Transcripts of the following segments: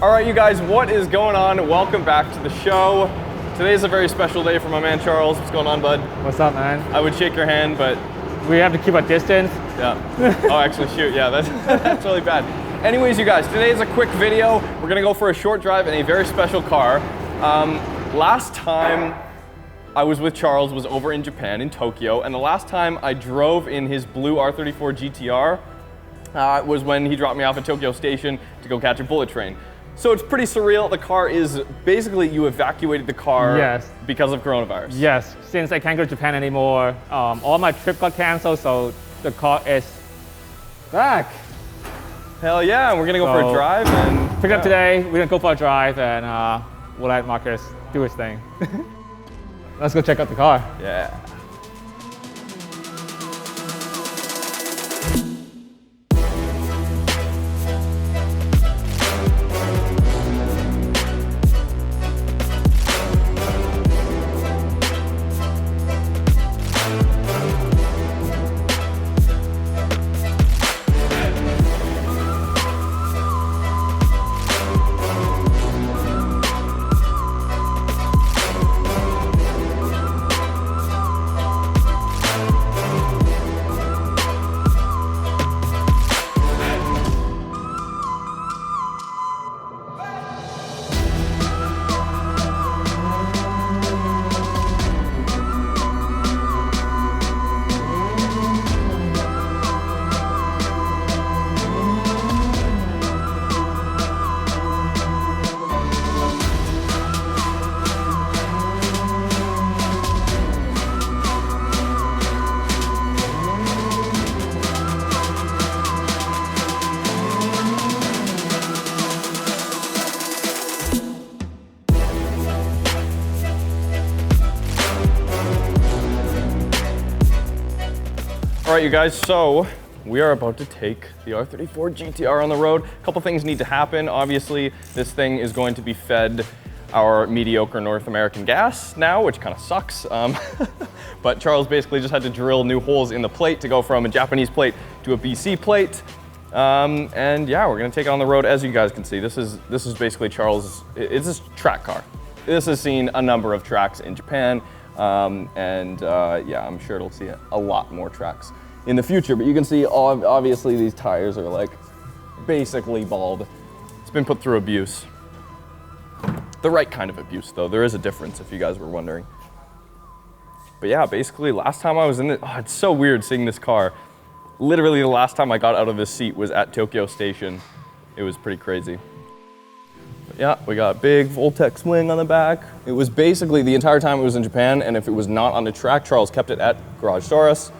All right, you guys, what is going on? Welcome back to the show. Today's a very special day for my man Charles. What's going on, bud? What's up, man? I would shake your hand, but... We have to keep a distance. Yeah. Oh, actually, shoot. Yeah, that's really bad. Anyways, you guys, today is a quick video. We're gonna go for a short drive in a very special car. Last time I was with Charles was over in Japan, in Tokyo, and the last time I drove in his blue R34 GTR was when he dropped me off at Tokyo Station to go catch a bullet train. So it's pretty surreal. The car is basically, you evacuated the car because of coronavirus. Yes, since I can't go to Japan anymore, all my trip got canceled, so the car is back. Hell yeah, and we're gonna go for a drive and pick it up today. We're gonna go for a drive and we'll let Marcus do his thing. Let's go check out the car. Yeah. All right, you guys, so we are about to take the R34 GTR on the road. A couple things need to happen. Obviously, this thing is going to be fed our mediocre North American gas now, which kind of sucks. But Charles basically just had to drill new holes in the plate to go from a Japanese plate to a BC plate. And yeah, we're gonna take it on the road. As you guys can see, this is basically Charles', it's a track car. This has seen a number of tracks in Japan. Yeah, I'm sure it'll see a lot more tracks in the future, but you can see obviously these tires are like basically bald. It's been put through abuse. The right kind of abuse though. There is a difference if you guys were wondering. But yeah, basically last time I was in it, oh, it's so weird seeing this car. Literally the last time I got out of this seat was at Tokyo Station. It was pretty crazy. Yeah, we got a big Voltec swing on the back. It was basically the entire time it was in Japan, and if it was not on the track, Charles kept it at Garage Taurus.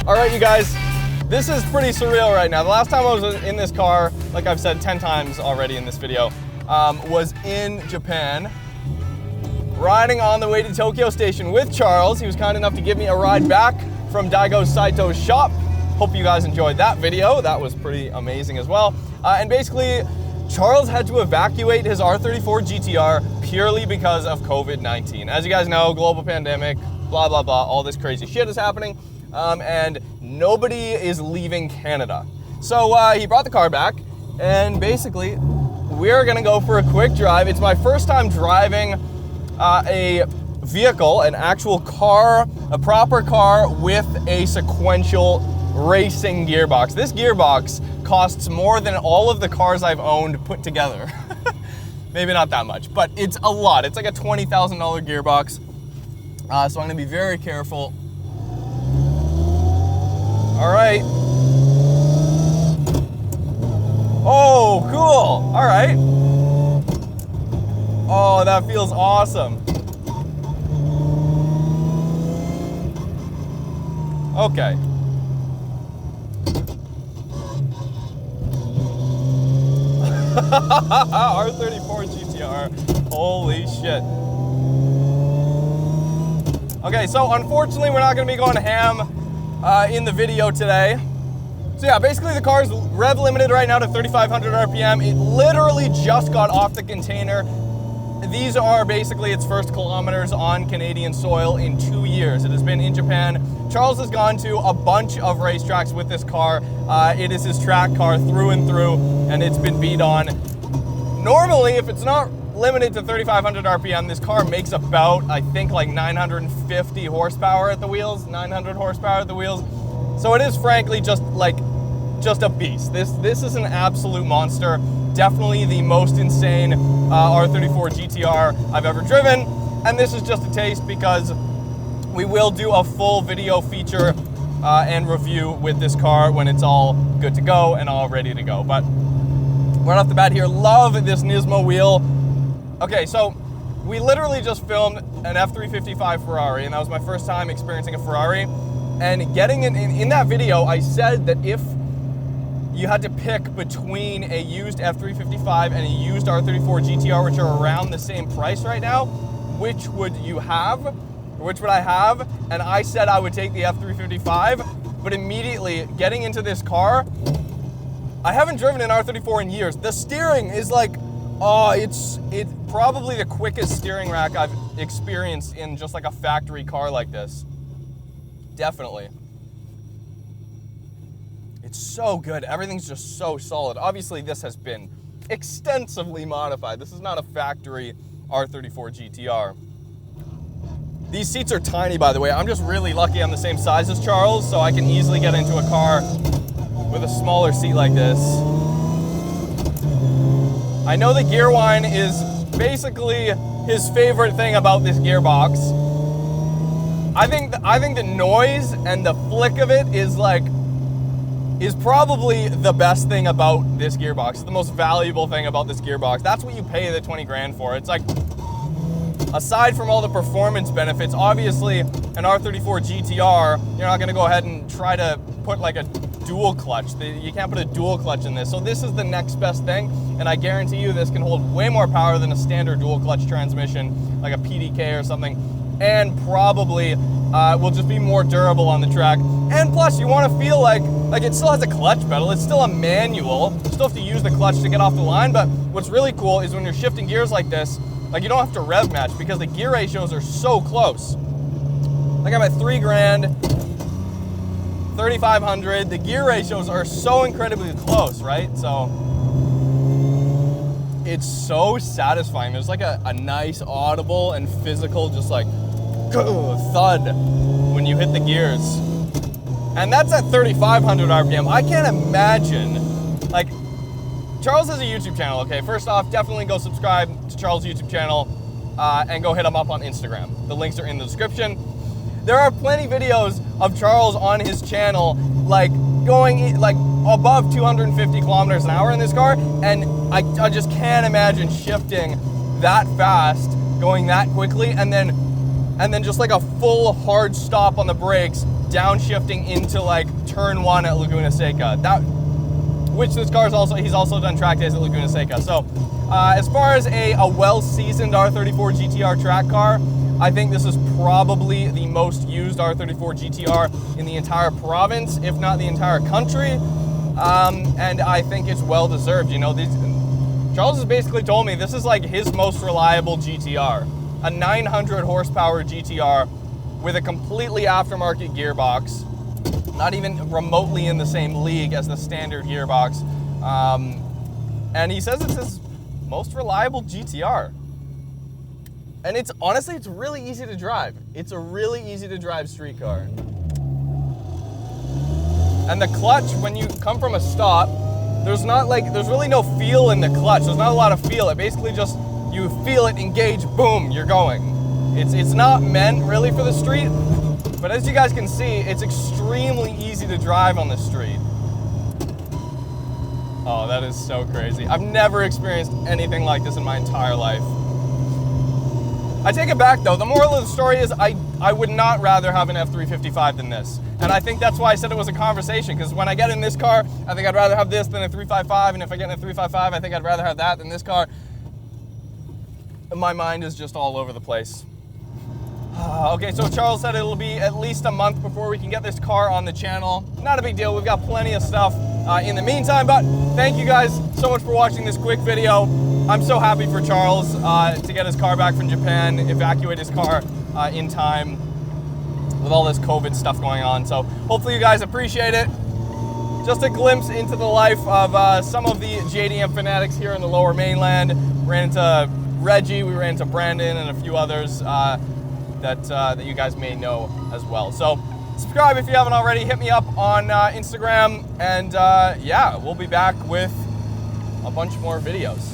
All right, you guys, this is pretty surreal right now. The last time I was in this car, like I've said 10 times already in this video, was in Japan, riding on the way to Tokyo Station with Charles. He was kind enough to give me a ride back from Daigo Saito's shop. Hope you guys enjoyed that video. That was pretty amazing as well. And basically, Charles had to evacuate his R34 GTR purely because of COVID-19. As you guys know, global pandemic, blah, blah, blah, all this crazy shit is happening. And nobody is leaving Canada. So he brought the car back, and basically we're gonna go for a quick drive. It's my first time driving a vehicle, an actual car, a proper car with a sequential racing gearbox. This gearbox costs more than all of the cars I've owned put together. Maybe not that much, but it's a lot. It's like a $20,000 gearbox. So I'm gonna be very careful. All right. Oh, cool. All right. Oh, that feels awesome. Okay. R34 GTR, holy shit. Okay, so unfortunately we're not gonna be going ham in the video today. So yeah, basically the car is rev limited right now to 3,500 RPM. It literally just got off the container. These are basically its first kilometers on Canadian soil in 2 years. It has been in Japan. Charles has gone to a bunch of racetracks with this car. It is his track car through and through, and it's been beat on. Normally, if it's not limited to 3,500 RPM, this car makes about, I think, like 950 horsepower at the wheels, 900 horsepower at the wheels. So it is frankly just a beast. This is an absolute monster. Definitely the most insane R34 GTR I've ever driven. And this is just a taste because we will do a full video feature and review with this car when it's all good to go and all ready to go. But right off the bat here, love this Nismo wheel. Okay, so we literally just filmed an F355 Ferrari, and that was my first time experiencing a Ferrari. And getting in that video, I said that if you had to pick between a used F355 and a used R34 GTR, which are around the same price right now, which would you have? Which would I have? And I said I would take the F355, but immediately getting into this car, I haven't driven an R34 in years. The steering is like, oh, it's probably the quickest steering rack I've experienced in just like a factory car like this. Definitely. It's so good. Everything's just so solid. Obviously, this has been extensively modified. This is not a factory R34 GTR. These seats are tiny, by the way. I'm just really lucky I'm the same size as Charles, so I can easily get into a car with a smaller seat like this. I know the gear whine is basically his favorite thing about this gearbox. I think the noise and the flick of it is probably the best thing about this gearbox. It's the most valuable thing about this gearbox. That's what you pay the 20 grand for. It's like, aside from all the performance benefits, obviously an R34 GTR, you're not gonna go ahead and try to put like a dual clutch. You can't put a dual clutch in this. So this is the next best thing, and I guarantee you this can hold way more power than a standard dual clutch transmission, like a PDK or something, and probably will just be more durable on the track. And plus, you want to feel like it still has a clutch pedal. It's still a manual. You still have to use the clutch to get off the line, but what's really cool is when you're shifting gears like this, like you don't have to rev match because the gear ratios are so close. Like I'm at 3 grand, 3,500. The gear ratios are so incredibly close, right? So it's so satisfying. There's like a nice audible and physical just like thud when you hit the gears. And that's at 3,500 RPM. I can't imagine, like, Charles has a YouTube channel, okay? First off, definitely go subscribe to Charles' YouTube channel and go hit him up on Instagram. The links are in the description. There are plenty videos of Charles on his channel, like, going like above 250 kilometers an hour in this car, and I just can't imagine shifting that fast, going that quickly, and then just like a full hard stop on the brakes, downshifting into like turn 1 at Laguna Seca. Which this car is also, he's also done track days at Laguna Seca. So as far as a well-seasoned R34 GTR track car, I think this is probably the most used R34 GTR in the entire province, if not the entire country. And I think it's well-deserved. You know, Charles has basically told me this is like his most reliable GTR. A 900 horsepower GTR with a completely aftermarket gearbox, not even remotely in the same league as the standard gearbox. And he says it's his most reliable GTR. And it's honestly, it's really easy to drive. It's a really easy to drive street car. And the clutch, when you come from a stop, there's really no feel in the clutch. There's not a lot of feel. It basically just, you feel it engage, boom, you're going. It's not meant really for the street, but as you guys can see, it's extremely easy to drive on the street. Oh, that is so crazy. I've never experienced anything like this in my entire life. I take it back though. The moral of the story is I would not rather have an F355 than this. And I think that's why I said it was a conversation, because when I get in this car, I think I'd rather have this than a 355, and if I get in a 355, I think I'd rather have that than this car. My mind is just all over the place. Okay, so Charles said it'll be at least a month before we can get this car on the channel. Not a big deal, we've got plenty of stuff in the meantime, but thank you guys so much for watching this quick video. I'm so happy for Charles to get his car back from Japan, evacuate his car in time with all this COVID stuff going on. So hopefully you guys appreciate it. Just a glimpse into the life of some of the JDM fanatics here in the Lower Mainland. Ran into Reggie, we ran into Brandon, and a few others that you guys may know as well. So subscribe if you haven't already. Hit me up on Instagram, and yeah, we'll be back with a bunch more videos.